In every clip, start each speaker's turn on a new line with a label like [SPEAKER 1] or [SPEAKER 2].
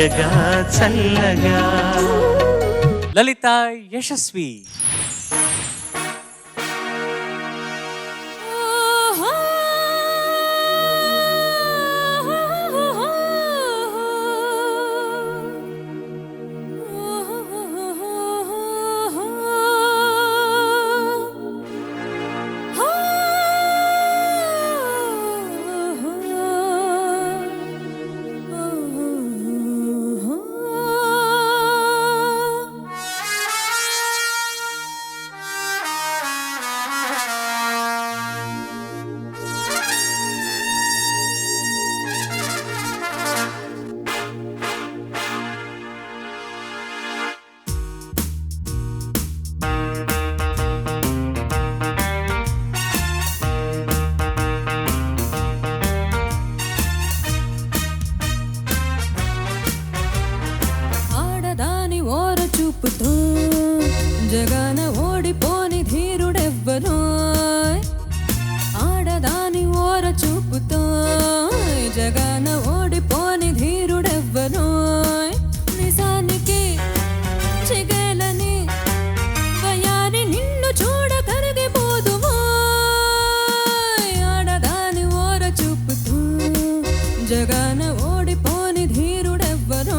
[SPEAKER 1] తీయగా చల్లగా.
[SPEAKER 2] లలిత యశస్వి.
[SPEAKER 3] చూపుతో జగన ఓడిపోని ధీరుడెవ్వరో, ఆడదాని ఓర చూపుతో జగన ఓడిపోని ధీరుడెవ్వరో. నిజానికి చిగేలని వయారి నిన్ను చూడ కరిగిపోదువో, ఆడదాని ఓర చూపుతో జగన ఓడిపోని ధీరుడెవ్వరో.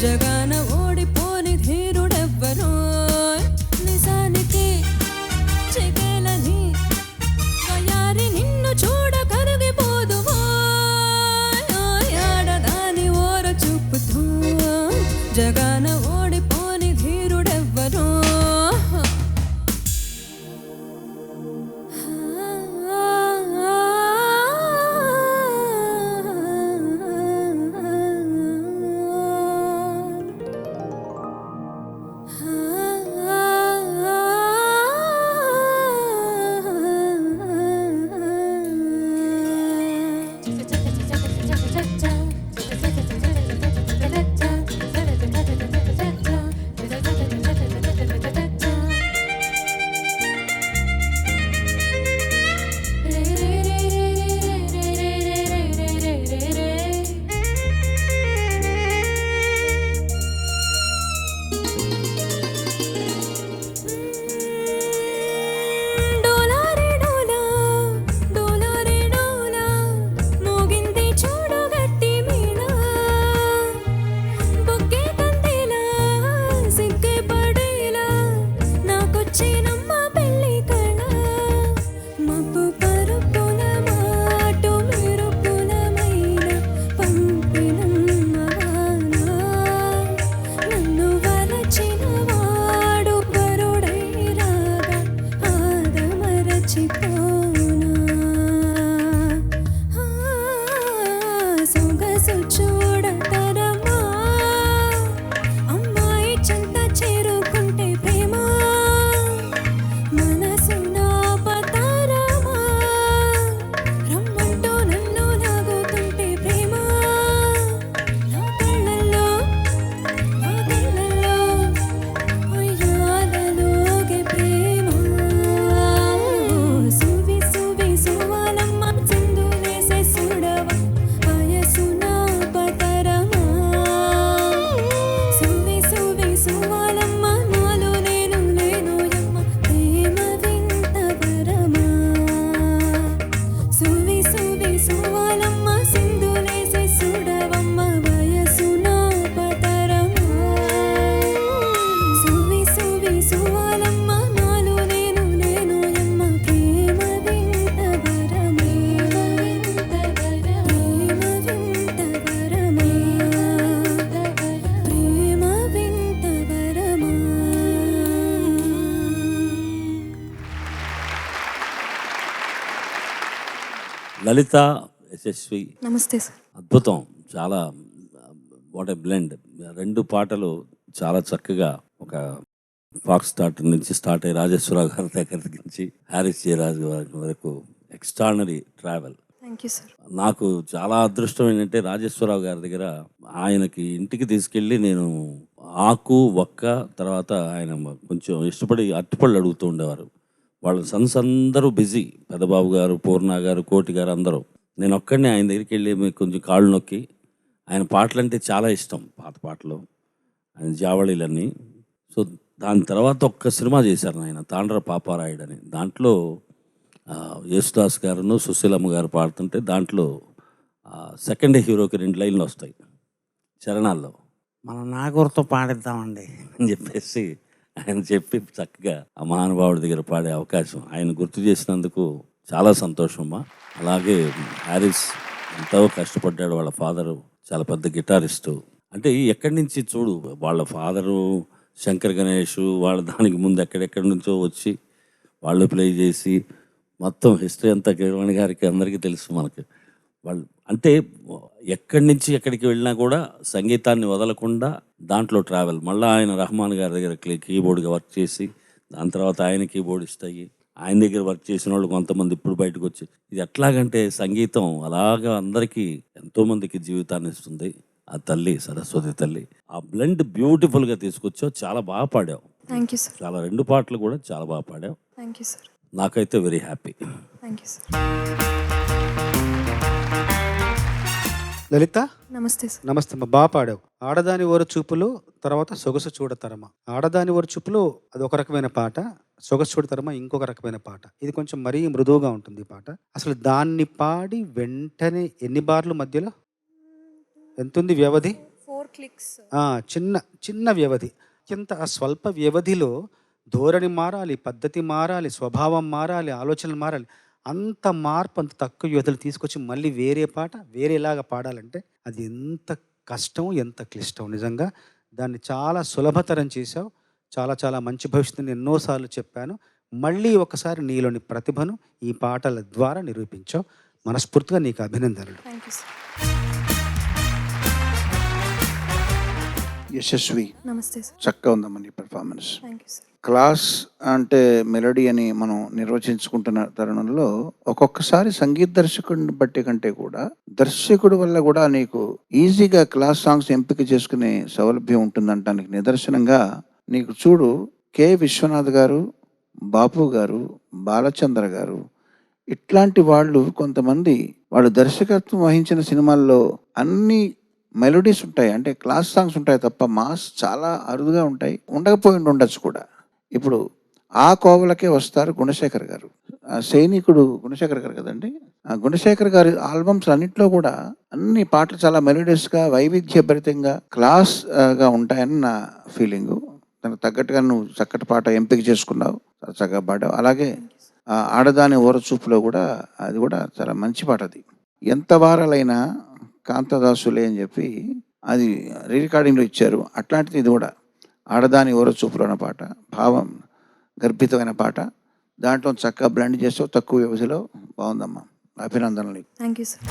[SPEAKER 3] జగన ఓడిపోని ధీరుడెవ్వరో, నిజానికి చెగలని వయారి నిన్ను చూడ కరిగిపోదువో, ఆడదాని ఓర చూపుతో జగన ఓడిపోని ధీరుడెవ్వరో.
[SPEAKER 4] లలిత యశస్వి
[SPEAKER 3] నమస్తే సార్.
[SPEAKER 4] అద్భుతం. చాలా వాట్ ఏ బ్లెండ్. రెండు పాటలు చాలా చక్కగా ఒక ఫాక్స్ స్టార్ట్ నుంచి స్టార్ట్ అయ్యి రాజేశ్వరరావు గారి దగ్గర నుంచి హారిస్ జయరాజు గారి వరకు extraordinary travel.
[SPEAKER 3] Thank you sir.
[SPEAKER 4] నాకు చాలా అదృష్టం ఏంటంటే రాజేశ్వరరావు గారి దగ్గర ఆయనకి ఇంటికి తీసుకెళ్ళి నేను ఆకు ఒక్క తర్వాత ఆయన కొంచెం ఇష్టపడి అరటిపళ్ళు అడుగుతూ ఉండేవారు. వాళ్ళ సన్స్ అందరూ బిజీ, పెద్దబాబు గారు, పూర్ణ గారు, కోటి గారు అందరూ. నేను ఒక్కడిని ఆయన దగ్గరికి వెళ్ళి కొంచెం కాళ్ళు నొక్కి, ఆయన పాటలు అంటే చాలా ఇష్టం, పాత పాటలు, ఆయన జావళీలన్నీ. సో దాని తర్వాత ఒక్క సినిమా చేశారు ఆయన, తాండ్ర పాపారాయుడు అని. దాంట్లో యేసుదాస్ గారును సుశీలమ్మ గారు పాడుతుంటే దాంట్లో సెకండ్ హీరోకి 2 లైన్లు వస్తాయి చరణాల్లో. మనం నాగూరుతో పాడిద్దామండి అని చెప్పేసి ఆయన చెప్పి చక్కగా ఆ మహానుభావుడి దగ్గర పాడే అవకాశం ఆయన గుర్తు చేసినందుకు చాలా సంతోషమ్మా. అలాగే హారిస్ ఎంతో కష్టపడ్డాడు. వాళ్ళ ఫాదరు చాలా పెద్ద గిటారిస్టు. అంటే ఎక్కడి నుంచి చూడు, వాళ్ళ ఫాదరు శంకర్ గణేష్, వాళ్ళ దానికి ముందు ఎక్కడెక్కడి నుంచో వచ్చి వాళ్ళు ప్లే చేసి మొత్తం హిస్టరీ అంతా కిరణ్ గారికి అందరికీ తెలుసు మనకి. వాళ్ళు అంటే ఎక్కడి నుంచి ఎక్కడికి వెళ్ళినా కూడా సంగీతాన్ని వదలకుండా దాంట్లో ట్రావెల్. మళ్ళీ ఆయన రహమాన్ గారి దగ్గర కీబోర్డ్గా వర్క్ చేసి దాని తర్వాత ఆయన కీబోర్డిస్ట్ అయ్యి ఆయన దగ్గర వర్క్ చేసిన వాళ్ళు కొంతమంది ఇప్పుడు బయటకు వచ్చి, ఇది ఎట్లాగంటే సంగీతం అలాగా అందరికీ ఎంతోమందికి జీవితాన్ని ఇస్తుంది ఆ తల్లి, సరస్వతి తల్లి. ఆ బ్లెండ్ బ్యూటిఫుల్గా తీసుకొచ్చావు, చాలా బాగా పాడావు.
[SPEAKER 3] Thank you sir.
[SPEAKER 4] చాలా 2 పాటలు కూడా చాలా బాగా పాడావు.
[SPEAKER 3] Thank you sir.
[SPEAKER 4] నాకైతే very happy.
[SPEAKER 3] Thank you sir.
[SPEAKER 5] Lalitha
[SPEAKER 3] నమస్తే సార్.
[SPEAKER 5] నమస్తే అమ్మ, బాగా పాడావు. ఆడదాని ఓర చూపులు, తర్వాత సొగసు చూడతరమ. ఆడదాని ఓర చూపులు అది ఒక రకమైన పాట, సొగసు చూడతరమ ఇంకొక రకమైన పాట. ఇది కొంచెం మరీ మృదువుగా ఉంటుంది ఈ పాట. అసలు దాన్ని పాడి వెంటనే ఎన్ని బార్లు మధ్యలో ఎంతుంది వ్యవధి?
[SPEAKER 3] 4 క్లిక్స్.
[SPEAKER 5] చిన్న చిన్న వ్యవధి. ఎంత ఆ స్వల్ప వ్యవధిలో ధోరణి మారాలి, పద్ధతి మారాలి, స్వభావం మారాలి, ఆలోచనలు మారాలి. అంత మార్పు అంత తక్కువ వ్యవధులు తీసుకొచ్చి మళ్ళీ వేరే పాట వేరేలాగా పాడాలంటే అది ఎంత కష్టం, ఎంత క్లిష్టం. నిజంగా దాన్ని చాలా సులభతరం చేశావు. చాలా చాలా మంచి భవిష్యత్తుని ఎన్నోసార్లు చెప్పాను. మళ్ళీ ఒకసారి నీలోని ప్రతిభను ఈ పాటల ద్వారా నిరూపించావు. మనస్ఫూర్తిగా నీకు అభినందనలు.
[SPEAKER 3] Thank you sir.
[SPEAKER 6] యశస్వి,
[SPEAKER 3] నమస్తే సార్.
[SPEAKER 6] చక్కగా ఉందమ్మా నీ performance.
[SPEAKER 3] Thank you sir.
[SPEAKER 6] Class అంటే మెలోడీ అని మనం నిర్వచించుకుంటున్న తరుణంలో ఒక్కొక్కసారి సంగీత దర్శకుడిని బట్టి కంటే కూడా దర్శకుడి వల్ల కూడా నీకు ఈజీగా క్లాస్ సాంగ్స్ ఎంపిక చేసుకునే సౌలభ్యం ఉంటుందంటానికి నిదర్శనంగా నీకు చూడు, కె విశ్వనాథ్ గారు, బాపు గారు, బాలచంద్ర గారు, ఇట్లాంటి వాళ్ళు కొంతమంది వాళ్ళు దర్శకత్వం వహించిన సినిమాల్లో అన్ని మెలోడీస్ ఉంటాయి, అంటే క్లాస్ సాంగ్స్ ఉంటాయి తప్ప మాస్ చాలా అరుదుగా ఉంటాయి. ఉండకపోయి ఉండొచ్చు కూడా. ఇప్పుడు ఆ కోవలకే వస్తారు గుణశేఖర్ గారు, సైనికుడు గుణశేఖర్ గారు కదండి. ఆ గుణశేఖర్ గారి ఆల్బమ్స్ అన్నింటిలో కూడా అన్ని పాటలు చాలా మెలోడియస్గా, వైవిధ్యభరితంగా, క్లాస్గా ఉంటాయని నా ఫీలింగు. దానికి తగ్గట్టుగా నువ్వు చక్కటి పాట ఎంపిక చేసుకున్నావు, చక్కగా పాడావు. అలాగే ఆడదాని ఓరచూపులో కూడా అది కూడా చాలా మంచి పాట. అది ఎంత వారాలైనా కాంతదాసులే అని చెప్పి అది రీ రికార్డింగ్లో ఇచ్చారు. అట్లాంటిది ఇది కూడా ఆడదాని ఓరచూపులో అన్న పాట, భావం గర్భితమైన పాట. దాంట్లో చక్కగా బ్లెండ్ చేస్తావు తక్కువ వ్యవధిలో. బాగుందమ్మా, అభినందనలు.
[SPEAKER 3] Thank you sir.